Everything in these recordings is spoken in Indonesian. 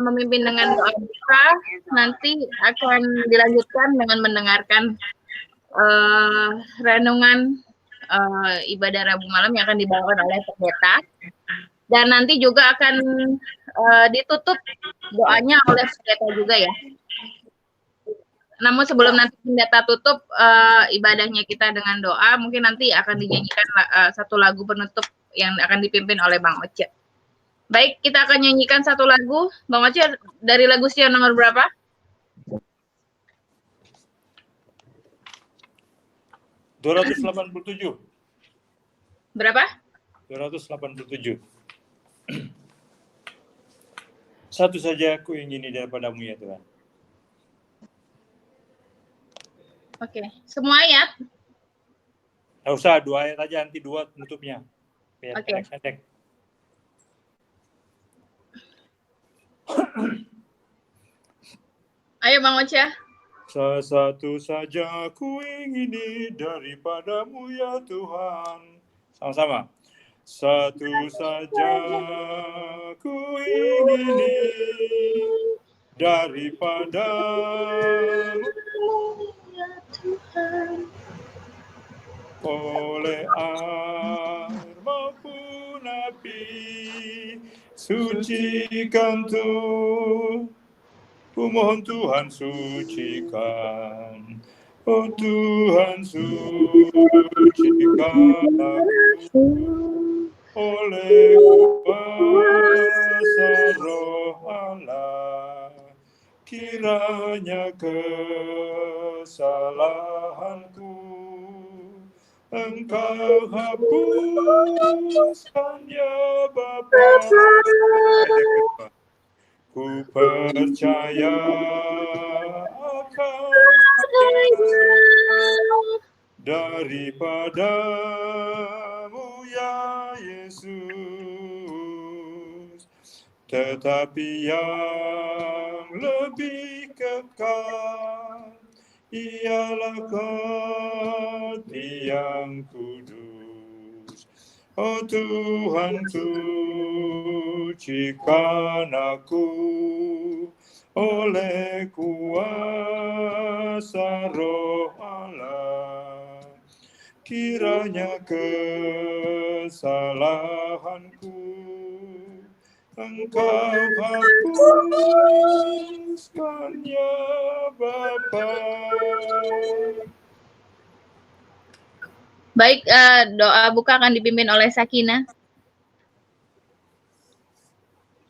memimpin dengan doa buka, nanti akan dilanjutkan dengan mendengarkan renungan ibadah Rabu malam yang akan dibawakan oleh pendeta, dan nanti juga akan ditutup doanya oleh pendeta juga ya. Namun sebelum nanti pendeta tutup ibadahnya kita dengan doa, mungkin nanti akan dinyanyikan satu lagu penutup yang akan dipimpin oleh Bang Oce. Baik, kita akan nyanyikan satu lagu. Bang Oce, dari lagu Sion nomor berapa? (287). Berapa? 287. Satu saja aku ingini daripadamu ya Tuhan. Oke, semua ayat? Nggak usah, 2 ayat aja, nanti 2 penutupnya. Biar pendek-pendek. Ayo Bang Oce. Satu saja ku ingini daripadamu ya Tuhan. Sama-sama. Satu saja ku ingini daripadamu ya Tuhan. Oleh air maupun api, sucikan Tuhan. Ku mohon Tuhan sucikan, oh Tuhan sucikan aku oleh kuasa Roh Allah. Kiranya kesalahanku Engkau hapuskan ya Bapa. Ku percaya akan daripadamu ya Yesus, tetapi yang lebih kekal ialah hati yang kudus. Oh Tuhan, sucikan aku oleh kuasa Roh Allah. Kiranya kesalahanku Engkau hapuskan ya Bapa. Baik, doa buka akan dipimpin oleh Sakina.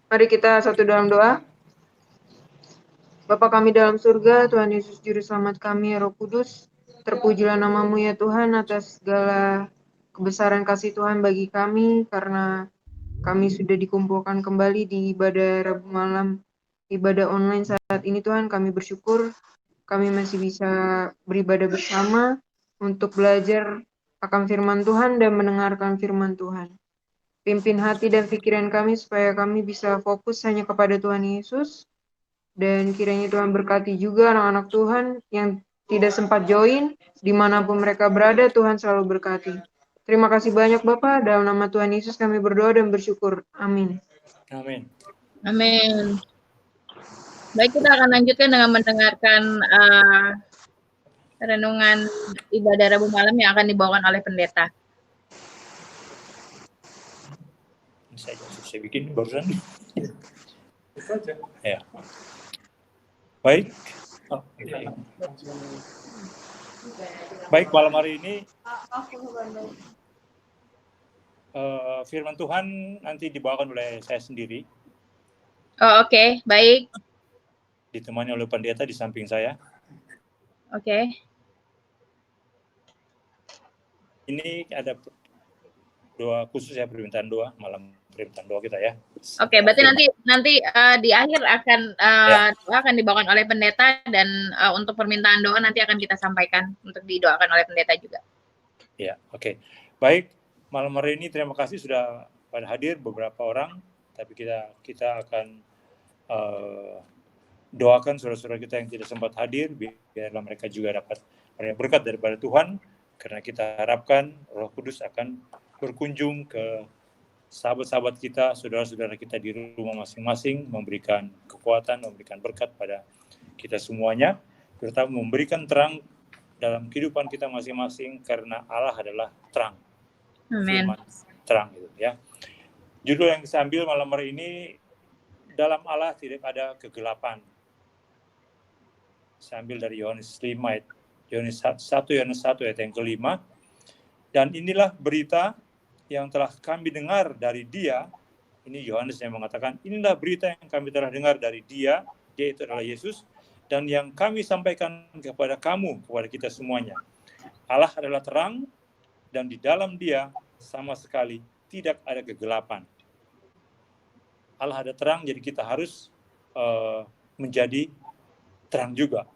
Mari kita satu dalam doa. Bapa kami dalam surga, Tuhan Yesus Juru Selamat kami, Roh Kudus, terpujilah nama-Mu ya Tuhan atas segala kebesaran kasih Tuhan bagi kami, karena kami sudah dikumpulkan kembali di ibadah Rabu malam, ibadah online saat ini Tuhan. Kami bersyukur kami masih bisa beribadah bersama untuk belajar akan firman Tuhan dan mendengarkan firman Tuhan. Pimpin hati dan pikiran kami supaya kami bisa fokus hanya kepada Tuhan Yesus. Dan kiranya Tuhan berkati juga anak-anak Tuhan yang tidak sempat join, dimanapun mereka berada, Tuhan selalu berkati. Terima kasih banyak Bapak, dalam nama Tuhan Yesus kami berdoa dan bersyukur. Amin. Amin. Amin. Baik, kita akan lanjutkan dengan mendengarkan renungan ibadah Rabu malam yang akan dibawakan oleh pendeta. Saya bikin barusan. Ya. Baik. Baik, malam hari ini firman Tuhan nanti dibawakan oleh saya sendiri. Oh, oke. Baik. Ditemani oleh pendeta di samping saya. Oke. Ini ada doa khusus ya, permintaan doa, malam permintaan doa kita ya. Oke, berarti nanti di akhir akan doa akan dibawakan oleh pendeta, dan untuk permintaan doa nanti akan kita sampaikan untuk didoakan oleh pendeta juga. Ya, oke. Baik, malam hari ini terima kasih sudah pada hadir beberapa orang, tapi kita akan doakan saudara-saudara kita yang tidak sempat hadir, biarlah mereka juga dapat berkat daripada Tuhan, karena kita harapkan Roh Kudus akan berkunjung ke sahabat-sahabat kita, saudara-saudara kita di rumah masing-masing, memberikan kekuatan, memberikan berkat pada kita semuanya, terutama memberikan terang dalam kehidupan kita masing-masing, karena Allah adalah terang. Amin. Firman terang gitu ya. Judul yang saya ambil malam hari ini, dalam Allah tidak ada kegelapan. Saya ambil dari Yohanes 1 ayat yang kelima. Dan inilah berita yang telah kami dengar dari Dia. Ini Yohanes yang mengatakan, inilah berita yang kami telah dengar dari Dia. Dia itu adalah Yesus. Dan yang kami sampaikan kepada kamu, kepada kita semuanya. Allah adalah terang, dan di dalam Dia sama sekali tidak ada kegelapan. Allah ada terang, jadi kita harus menjadi terang juga.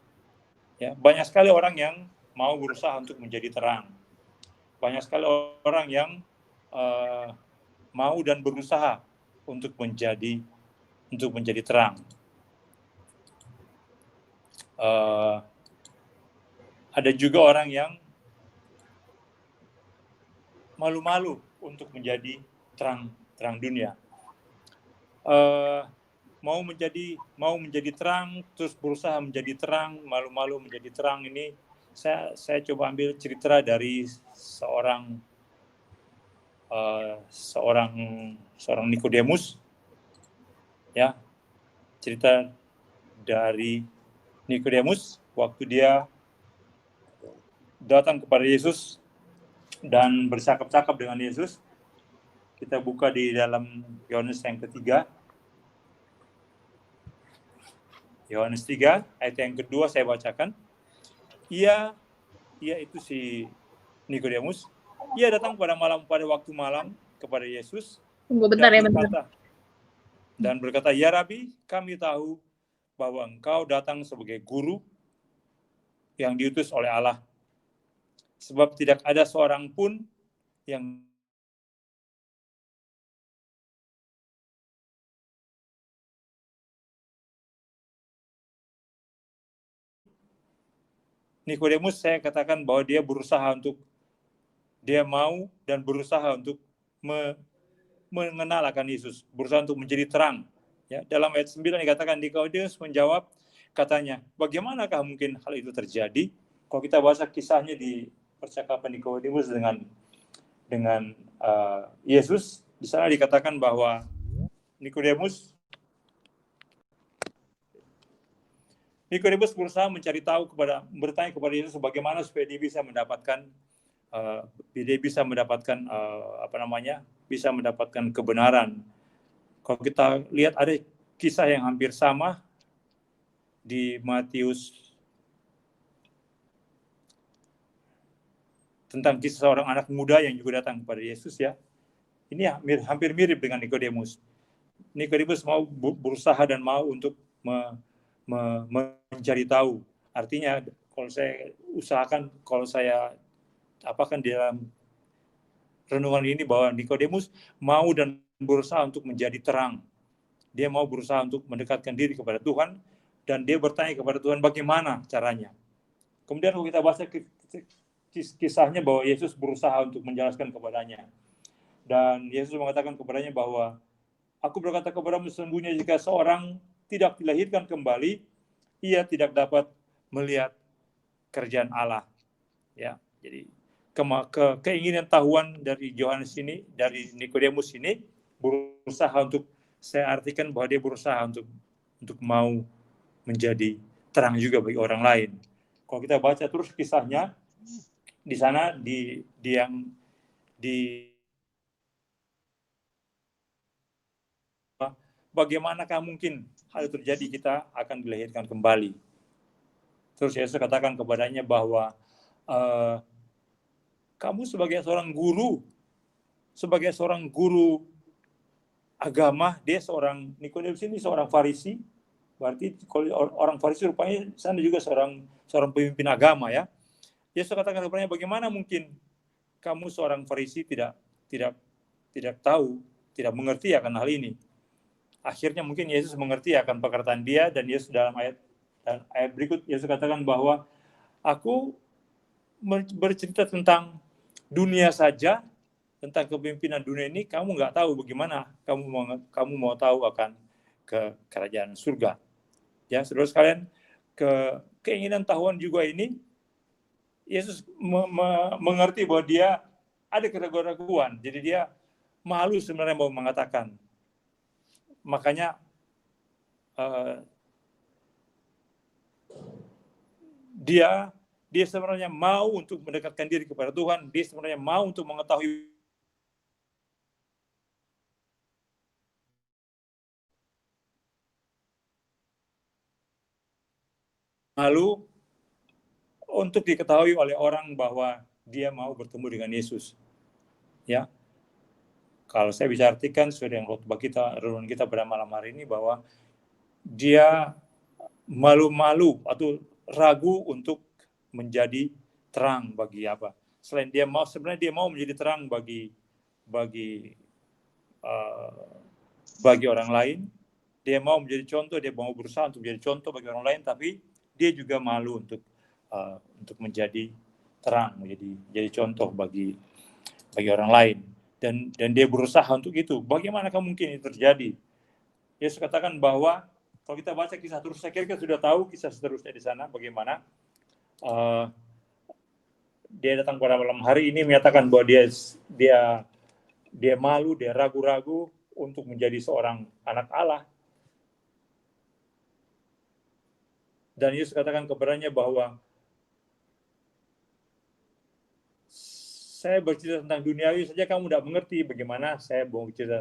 Ya, banyak sekali orang yang mau berusaha untuk menjadi terang. Banyak sekali orang yang mau dan berusaha untuk menjadi terang. Ada juga orang yang malu-malu untuk menjadi terang dunia. Mau menjadi terang, terus berusaha menjadi terang, malu-malu menjadi terang. Ini saya coba ambil cerita dari seorang Nikodemus, ya, cerita dari Nikodemus waktu dia datang kepada Yesus dan bercakap-cakap dengan Yesus. Kita buka di dalam Yohanes yang ketiga. Yohanes 3 ayat yang kedua saya bacakan. Ia itu si Nikodemus. Ia datang pada waktu malam kepada Yesus. Tunggu bentar ya, bentar. Dan berkata, ya Rabi, kami tahu bahwa engkau datang sebagai guru yang diutus oleh Allah. Sebab tidak ada seorang pun yang Nikodemus, saya katakan bahwa dia mau dan berusaha untuk mengenal akan Yesus, berusaha untuk menjadi terang. Ya, dalam ayat 9 dikatakan, Nikodemus menjawab, katanya, bagaimanakah mungkin hal itu terjadi? Kalau kita baca kisahnya di percakapan Nikodemus dengan Yesus, di sana dikatakan bahwa Nikodemus berusaha bertanya kepada Yesus bagaimana supaya dia bisa mendapatkan kebenaran. Kalau kita lihat ada kisah yang hampir sama di Matius tentang kisah seorang anak muda yang juga datang kepada Yesus, ya. Ini hampir mirip dengan Nikodemus. Nikodemus mau berusaha dan mau untuk mencari tahu. Artinya kalau saya usahakan, kalau saya apakan di dalam renungan ini, bahwa Nikodemus mau dan berusaha untuk menjadi terang. Dia mau berusaha untuk mendekatkan diri kepada Tuhan, dan dia bertanya kepada Tuhan bagaimana caranya. Kemudian kalau kita baca kisahnya bahwa Yesus berusaha untuk menjelaskan kepadanya. Dan Yesus mengatakan kepadanya bahwa aku berkata kepadamu, sesungguhnya jika seorang tidak dilahirkan kembali, ia tidak dapat melihat kerajaan Allah. Ya, jadi keinginan tahuan dari Yohanes ini, dari Nikodemus ini, berusaha untuk, saya artikan bahwa dia berusaha untuk mau menjadi terang juga bagi orang lain. Kalau kita baca terus kisahnya, di sana bagaimanakah mungkin hal itu terjadi, kita akan dilahirkan kembali. Terus Yesus katakan kepadanya bahwa kamu sebagai seorang guru agama, Nikodemus ini seorang Farisi, berarti kalau orang Farisi rupanya sana juga seorang pemimpin agama, ya. Yesus katakan kepadanya, bagaimana mungkin kamu seorang Farisi tidak tahu, tidak mengerti akan hal ini. Akhirnya mungkin Yesus mengerti akan perkataan dia, dan Yesus dalam ayat berikut Yesus katakan bahwa aku bercerita tentang dunia saja, tentang kepemimpinan dunia ini, kamu nggak tahu bagaimana kamu mau tahu akan ke kerajaan surga. Ya, saudara sekalian, keinginan tahuan juga ini, Yesus mengerti bahwa dia ada keraguan-keraguan, jadi dia malu sebenarnya mau mengatakan. Makanya dia sebenarnya mau untuk mendekatkan diri kepada Tuhan, dia sebenarnya mau untuk mengetahui malu untuk diketahui oleh orang bahwa dia mau bertemu dengan Yesus. Ya, kalau saya bisa artikan sesuai dengan khotbah kita, renungan kita pada malam hari ini, bahwa dia malu-malu atau ragu untuk menjadi terang bagi apa? Selain dia mau, sebenarnya dia mau menjadi terang bagi orang lain. Dia mau menjadi contoh, dia mau berusaha untuk menjadi contoh bagi orang lain, tapi dia juga malu untuk menjadi terang, menjadi contoh bagi orang lain. Dan dia berusaha untuk itu. Bagaimanakah mungkin itu terjadi? Yesus katakan bahwa kalau kita baca kisah terus, saya kira kita sudah tahu kisah seterusnya di sana bagaimana dia datang pada malam hari ini menyatakan bahwa dia malu, dia ragu-ragu untuk menjadi seorang anak Allah. Dan Yesus katakan kepadanya bahwa saya bercerita tentang duniawi saja kamu tidak mengerti, bagaimana saya mau bercerita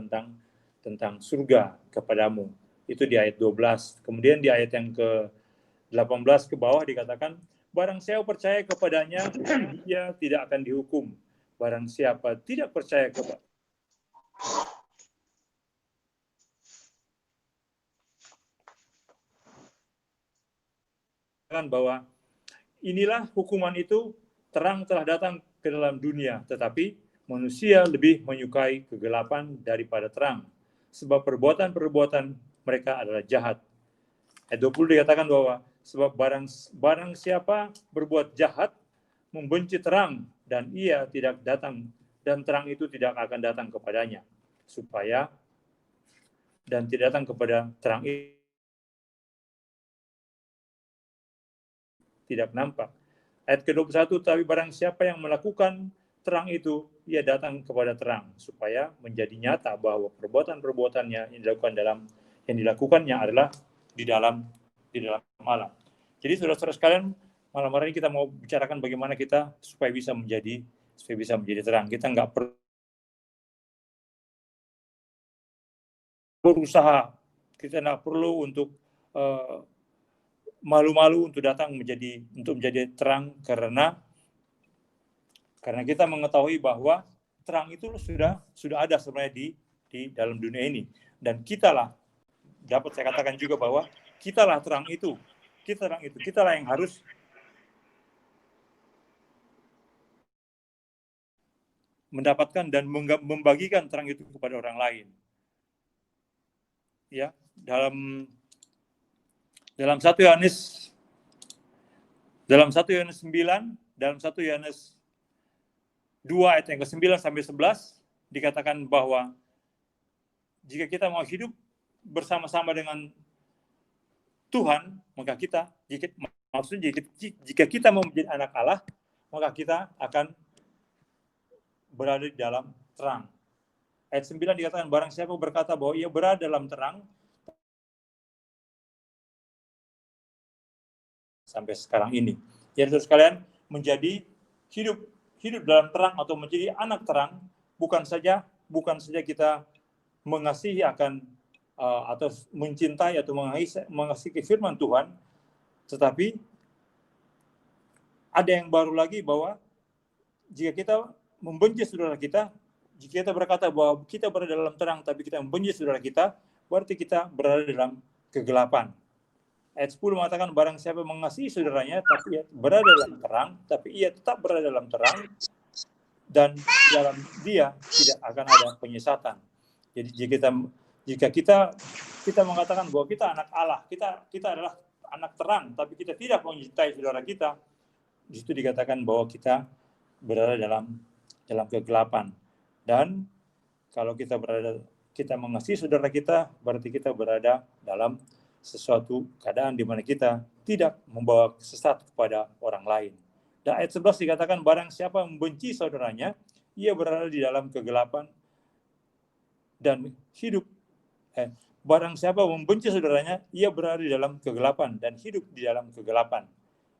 tentang surga kepadamu. Itu di ayat 12. Kemudian di ayat yang ke-18 ke bawah dikatakan, barang siapa percaya kepadanya, dia tidak akan dihukum. Barang siapa tidak percaya kepada bahwa inilah hukuman itu, terang telah datang ke dalam dunia, tetapi manusia lebih menyukai kegelapan daripada terang, sebab perbuatan-perbuatan mereka adalah jahat. Ayat 20 dikatakan bahwa sebab barang siapa berbuat jahat membenci terang, dan ia tidak datang, dan terang itu tidak akan datang kepadanya, supaya dan tidak datang kepada terang itu tidak nampak. Ayat ke-21, tapi barang siapa yang melakukan terang itu, ia datang kepada terang, supaya menjadi nyata bahwa perbuatan-perbuatannya yang dilakukannya adalah di dalam Allah. Jadi saudara-saudara sekalian, malam hari ini kita mau bicarakan bagaimana kita supaya bisa menjadi terang. Kita nggak perlu berusaha, kita nggak perlu untuk malu-malu untuk datang menjadi terang, karena kita mengetahui bahwa terang itu sudah ada sebenarnya di dalam dunia ini, dan kitalah dapat saya katakan juga bahwa kitalah terang itu, kitalah yang harus mendapatkan dan membagikan terang itu kepada orang lain. Ya, dalam 1 Yohanes 9, dalam 1 Yohanes 2 ayat yang ke-9 sampai 11 dikatakan bahwa jika kita mau hidup bersama-sama dengan Tuhan, maka jika kita mau menjadi anak Allah, maka kita akan berada di dalam terang. Ayat 9 dikatakan barang siapa berkata bahwa ia berada dalam terang, sampai sekarang ini. Jadi saudara sekalian, menjadi hidup dalam terang atau menjadi anak terang bukan saja kita mengasihi akan atau mencintai atau mengasihi firman Tuhan, tetapi ada yang baru lagi, bahwa jika kita membenci saudara kita, jika kita berkata bahwa kita berada dalam terang tapi kita membenci saudara kita, berarti kita berada dalam kegelapan. Ayat 10 mengatakan barang siapa mengasihi saudaranya tapi ia berada dalam terang, tapi ia tetap berada dalam terang, dan dalam dia tidak akan ada penyesatan. Jadi jika kita mengatakan bahwa kita anak Allah, kita adalah anak terang, tapi kita tidak mencintai saudara kita, di situ dikatakan bahwa kita berada dalam kegelapan. Dan kalau kita mengasihi saudara kita, berarti kita berada dalam sesuatu keadaan di mana kita tidak membawa sesat kepada orang lain. Dan ayat 11 dikatakan, barang siapa membenci saudaranya, ia berada di dalam kegelapan dan hidup. Barang siapa membenci saudaranya, ia berada di dalam kegelapan dan hidup di dalam kegelapan.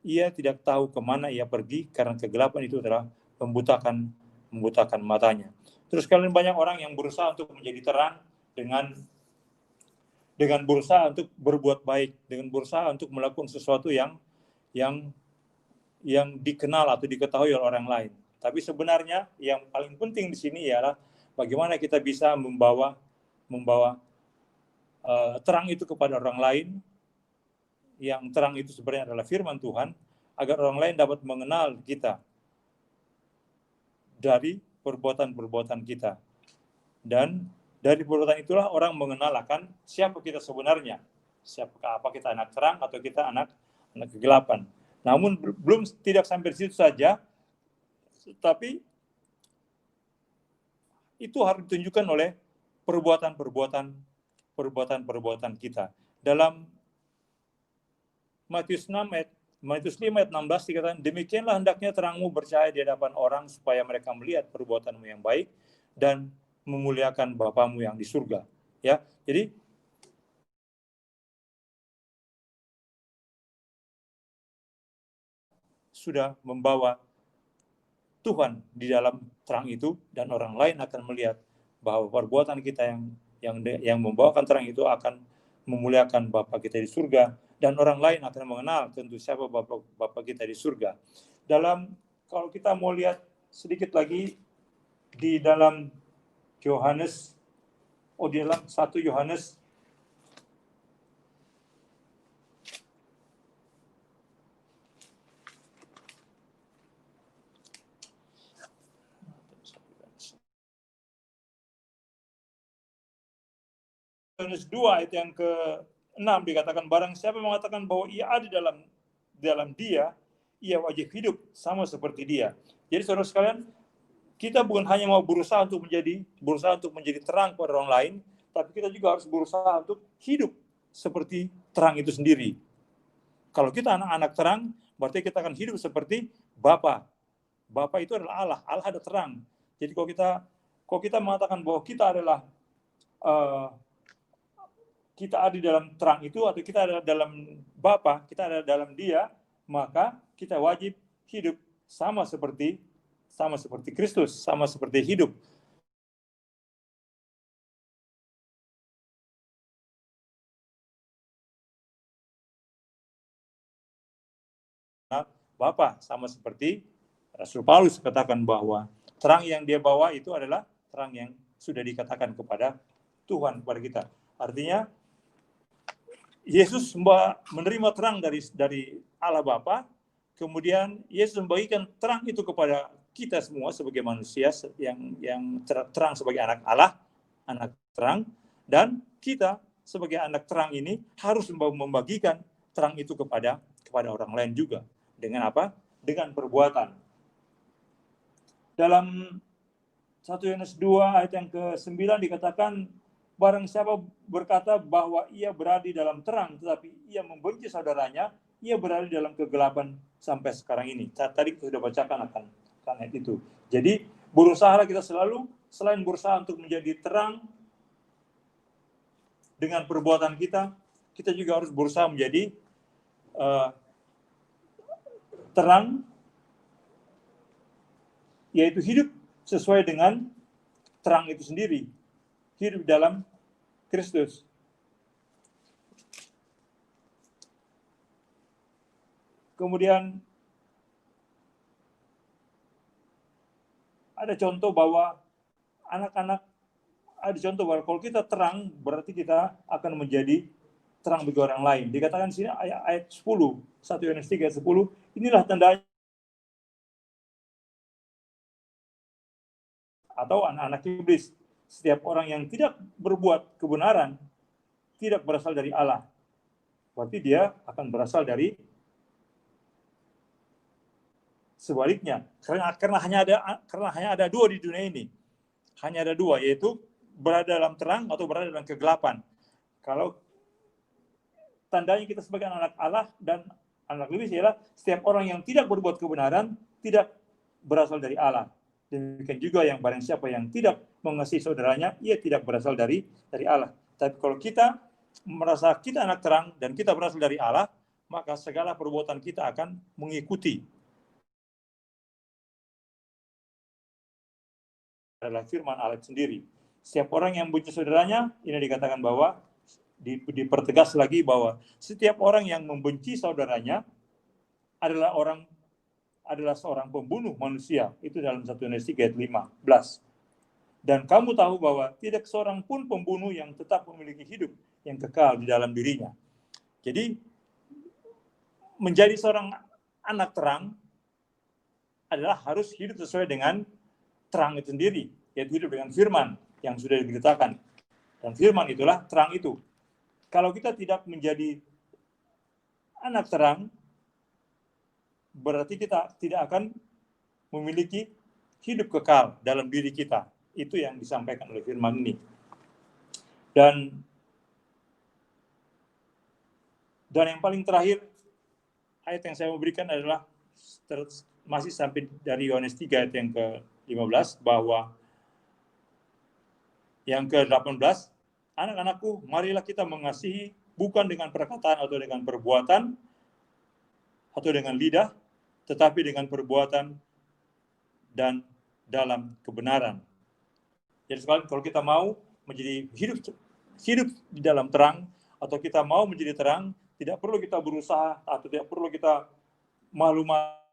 Ia tidak tahu kemana ia pergi, karena kegelapan itu telah membutakan matanya. Terus kalian, banyak orang yang berusaha untuk menjadi terang dengan berusaha untuk berbuat baik, dengan berusaha untuk melakukan sesuatu yang dikenal atau diketahui oleh orang lain. Tapi sebenarnya yang paling penting di sini ialah bagaimana kita bisa membawa terang itu kepada orang lain. Yang terang itu sebenarnya adalah firman Tuhan, agar orang lain dapat mengenal kita dari perbuatan-perbuatan kita. Dan dari perbuatan itulah orang mengenal akan siapa kita sebenarnya. Apa kita anak terang atau kita anak kegelapan. Namun belum tidak sampai di situ saja, tapi itu harus ditunjukkan oleh perbuatan-perbuatan kita. Dalam Matius 5 ayat 16 dikatakan, demikianlah hendaknya terangmu bercahaya di hadapan orang, supaya mereka melihat perbuatanmu yang baik dan memuliakan Bapamu yang di surga. Ya, jadi sudah membawa Tuhan di dalam terang itu, dan orang lain akan melihat bahwa perbuatan kita yang membawakan terang itu akan memuliakan Bapa kita di surga, dan orang lain akan mengenal tentu siapa Bapa kita di surga. Kalau kita mau lihat sedikit lagi di dalam dalam 1 Yohanes Yohanes 2 ayat yang ke-6 dikatakan, barang siapa mengatakan bahwa ia ada dalam dia, ia wajib hidup sama seperti dia. Jadi saudara sekalian, kita bukan hanya mau berusaha untuk menjadi terang kepada orang lain, tapi kita juga harus berusaha untuk hidup seperti terang itu sendiri. Kalau kita anak-anak terang, berarti kita akan hidup seperti Bapa. Bapa itu adalah Allah. Allah ada terang. Jadi kalau kita mengatakan bahwa kita adalah kita ada di dalam terang itu, atau kita ada dalam Bapa, kita ada dalam Dia, maka kita wajib hidup sama seperti Kristus, sama seperti hidup. Bapa, sama seperti Rasul Paulus katakan bahwa terang yang dia bawa itu adalah terang yang sudah dikatakan kepada Tuhan, kepada kita. Artinya Yesus menerima terang dari Allah Bapa, kemudian Yesus membagikan terang itu kepada kita semua sebagai manusia yang terang sebagai anak Allah, anak terang, dan kita sebagai anak terang ini harus membagikan terang itu kepada orang lain juga. Dengan apa? Dengan perbuatan. Dalam 1 Yohanes 2 ayat yang ke-9 dikatakan, barang siapa berkata bahwa ia berada di dalam terang, tetapi ia membenci saudaranya, ia berada di dalam kegelapan sampai sekarang ini. Tadi sudah bacakan akan ayat itu. Jadi berusahalah kita selalu, selain berusaha untuk menjadi terang dengan perbuatan kita, kita juga harus berusaha menjadi terang, yaitu hidup sesuai dengan terang itu sendiri. Hidup dalam Kristus. Kemudian ada contoh bahwa kalau kita terang, berarti kita akan menjadi terang bagi orang lain. Dikatakan di sini ayat 10, 1 Yohanes 3 ayat 10, inilah tandanya atau anak-anak iblis. Setiap orang yang tidak berbuat kebenaran tidak berasal dari Allah. Berarti dia akan berasal dari sebaliknya. Karena hanya ada dua di dunia ini. hanya ada dua, yaitu berada dalam terang atau berada dalam kegelapan. Kalau tandanya kita sebagai anak Allah dan anak lebih ialah setiap orang yang tidak berbuat kebenaran tidak berasal dari Allah. Demikian juga yang barang siapa yang tidak mengasihi saudaranya, ia tidak berasal dari Allah. Tapi kalau kita merasa kita anak terang dan kita berasal dari Allah, maka segala perbuatan kita akan mengikuti adalah firman Allah sendiri. Setiap orang yang membenci saudaranya, ini dikatakan bahwa dipertegas lagi bahwa setiap orang yang membenci saudaranya adalah seorang pembunuh manusia. Itu dalam 1 Yohanes 3 ayat 15. Dan kamu tahu bahwa tidak seorang pun pembunuh yang tetap memiliki hidup yang kekal di dalam dirinya. Jadi menjadi seorang anak terang adalah harus hidup sesuai dengan terang itu sendiri, yaitu hidup dengan firman yang sudah diberitakan. Dan firman itulah terang itu. Kalau kita tidak menjadi anak terang, berarti kita tidak akan memiliki hidup kekal dalam diri kita. Itu yang disampaikan oleh firman ini. Dan yang paling terakhir, ayat yang saya mau berikan adalah masih sampai dari Yohanes 3 ayat yang ke-15, bahwa yang ke-18, anak-anakku, marilah kita mengasihi bukan dengan perkataan atau dengan perbuatan atau dengan lidah, tetapi dengan perbuatan dan dalam kebenaran. Jadi sekali kalau kita mau menjadi hidup di dalam terang, atau kita mau menjadi terang, tidak perlu kita berusaha atau tidak perlu kita malu-malu